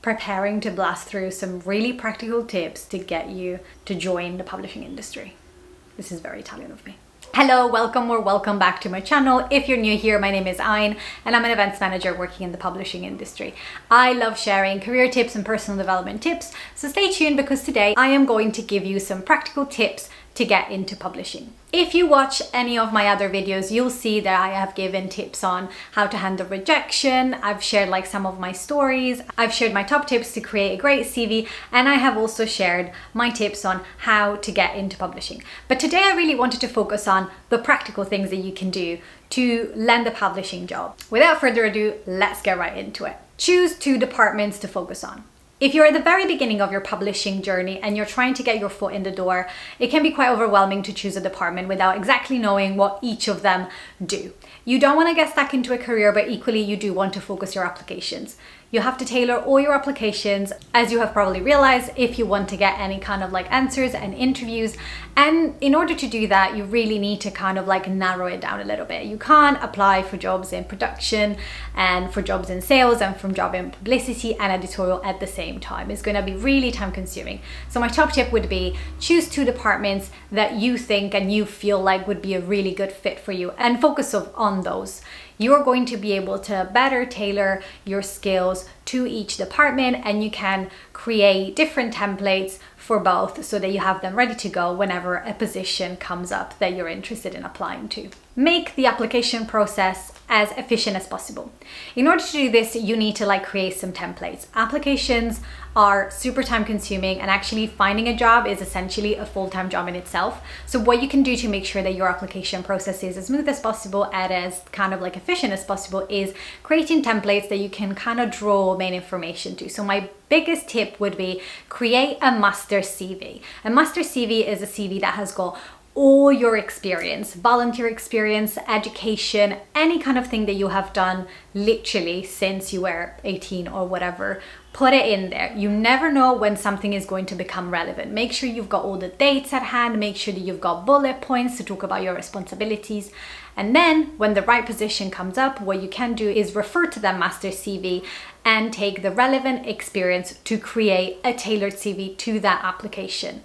preparing to blast through some really practical tips to get you to join the publishing industry. This is very Italian of me. Hello, welcome back to my channel. If you're new here, my name is Ayn and I'm an events manager working in the publishing industry. I love sharing career tips and personal development tips, so stay tuned because today I am going to give you some practical tips to get into publishing. If you watch any of my other videos, you'll see that I have given tips on how to handle rejection. I've shared like some of my stories. I've shared my top tips to create a great CV, and I have also shared my tips on how to get into publishing. But today I really wanted to focus on the practical things that you can do to land a publishing job. Without further ado, let's get right into it. Choose 2 departments to focus on. If you're at the very beginning of your publishing journey and you're trying to get your foot in the door, it can be quite overwhelming to choose a department without exactly knowing what each of them do. You don't want to get stuck into a career, but equally you do want to focus your applications. You have to tailor all your applications, as you have probably realized, if you want to get any kind of like answers and interviews. And in order to do that, you really need to kind of like narrow it down a little bit. You can't apply for jobs in production and for jobs in sales and from job in publicity and editorial at the same time. It's going to be really time consuming. So my top tip would be choose 2 departments that you think and you feel like would be a really good fit for you and focus on those. You're going to be able to better tailor your skills to each department, and you can create different templates for both so that you have them ready to go whenever a position comes up that you're interested in applying to. Make the application process as efficient as possible. In order to do this, you need to create some templates. Applications are super time consuming, and actually finding a job is essentially a full-time job in itself. So what you can do to make sure that your application process is as smooth as possible and as kind of efficient as possible is creating templates that you can kind of draw main information to. So my biggest tip would be create a master CV. A master CV is a CV that has got all your experience, volunteer experience, education, any kind of thing that you have done literally since you were 18 or whatever. Put it in there. You never know when something is going to become relevant. Make sure you've got all the dates at hand. Make sure that you've got bullet points to talk about your responsibilities. And then when the right position comes up, what you can do is refer to that master CV and take the relevant experience to create a tailored CV to that application.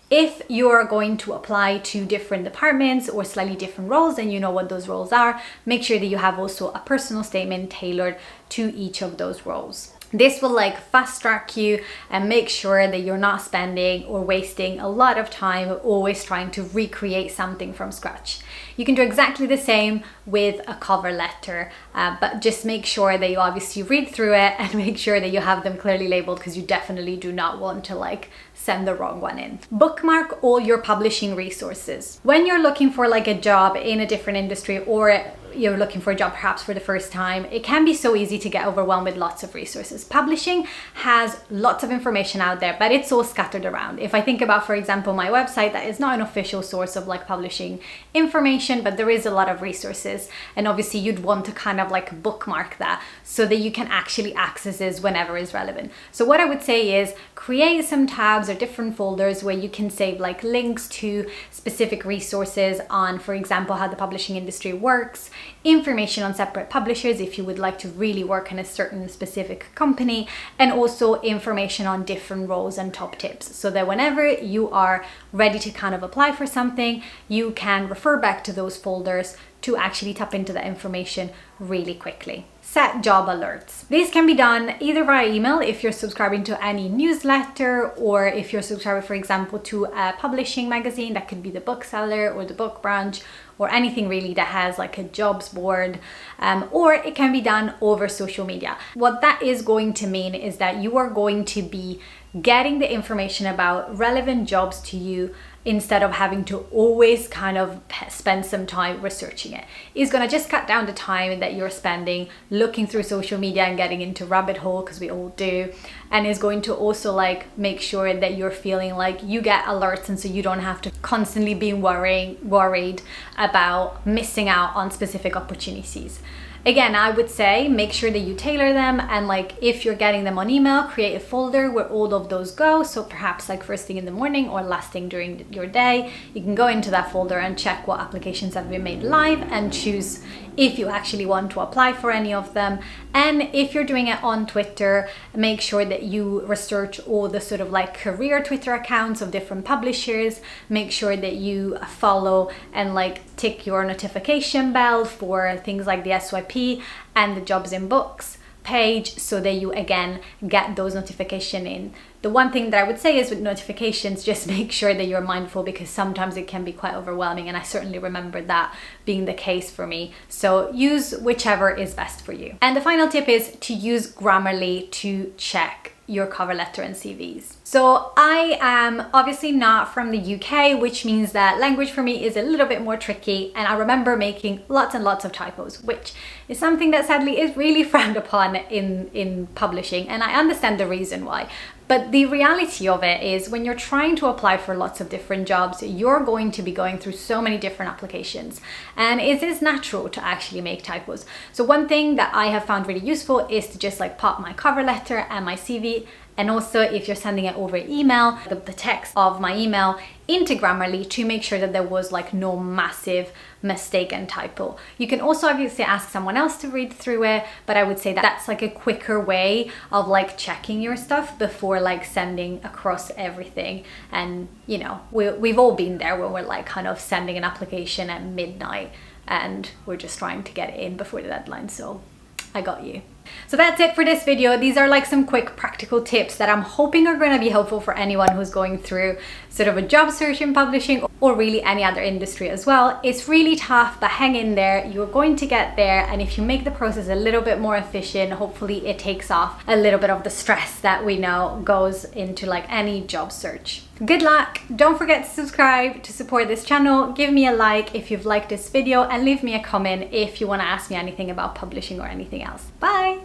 If you're going to apply to different departments or slightly different roles and you know what those roles are, make sure that you have also a personal statement tailored to each of those roles. This will fast track you and make sure that you're not spending or wasting a lot of time always trying to recreate something from scratch. You can do exactly the same with a cover letter, but just make sure that you obviously read through it and make sure that you have them clearly labeled, because you definitely do not want to send the wrong one in. Bookmark all your publishing resources. When you're looking for a job in a different industry, or you're looking for a job perhaps for the first time, it can be so easy to get overwhelmed with lots of resources. Publishing has lots of information out there, but it's all scattered around. If I think about, for example, my website, that is not an official source of publishing information, but there is a lot of resources, and obviously you'd want to kind of bookmark that so that you can actually access this whenever is relevant. So what I would say is create some tabs or different folders where you can save links to specific resources on, for example, how the publishing industry works, information on separate publishers if you would like to really work in a certain specific company, and also information on different roles and top tips, so that whenever you are ready to kind of apply for something, you can refer back to those folders to actually tap into that information really quickly. Set job alerts. These can be done either via email if you're subscribing to any newsletter, or if you're subscribing, for example, to a publishing magazine, that could be the Bookseller or the Book Branch, or anything really that has a jobs board, or it can be done over social media. What that is going to mean is that you are going to be getting the information about relevant jobs to you instead of having to always kind of spend some time researching it. It's gonna just cut down the time that you're spending looking through social media and getting into rabbit hole, because we all do, and is going to also make sure that you're feeling like you get alerts, and so you don't have to constantly be worried about missing out on specific opportunities. Again, I would say make sure that you tailor them, and if you're getting them on email, create a folder where all of those go. So perhaps first thing in the morning or last thing during your day, you can go into that folder and check what applications have been made live and choose if you actually want to apply for any of them. And if you're doing it on Twitter, make sure that you research all the sort of like career Twitter accounts of different publishers. Make sure that you follow and like tick your notification bell for things like the SYP and the Jobs in Books page, so that you again get those notifications in. The one thing that I would say is with notifications, just make sure that you're mindful, because sometimes it can be quite overwhelming, and I certainly remember that being the case for me. So use whichever is best for you. And the final tip is to use Grammarly to check your cover letter and CVs. So I am obviously not from the UK, which means that language for me is a little bit more tricky, and I remember making lots and lots of typos, which is something that sadly is really frowned upon in publishing, and I understand the reason why. But the reality of it is, when you're trying to apply for lots of different jobs, you're going to be going through so many different applications, and it is natural to actually make typos. So one thing that I have found really useful is to just like pop my cover letter and my CV, and also if you're sending it over email, the text of my email into Grammarly, to make sure that there was like no massive mistake and typo. You can also obviously ask someone else to read through it, but I would say that that's like a quicker way of like checking your stuff before like sending across everything. And you know, we've all been there when we're like kind of sending an application at midnight and we're just trying to get it in before the deadline. So I got you. So that's it for this video. These are like some quick practical tips that I'm hoping are going to be helpful for anyone who's going through sort of a job search in publishing, or really any other industry as well. It's really tough, but hang in there. You're going to get there, and if you make the process a little bit more efficient, hopefully it takes off a little bit of the stress that we know goes into like any job search. Good luck! Don't forget to subscribe to support this channel. Give me a like if you've liked this video, and leave me a comment if you want to ask me anything about publishing or anything else. Bye!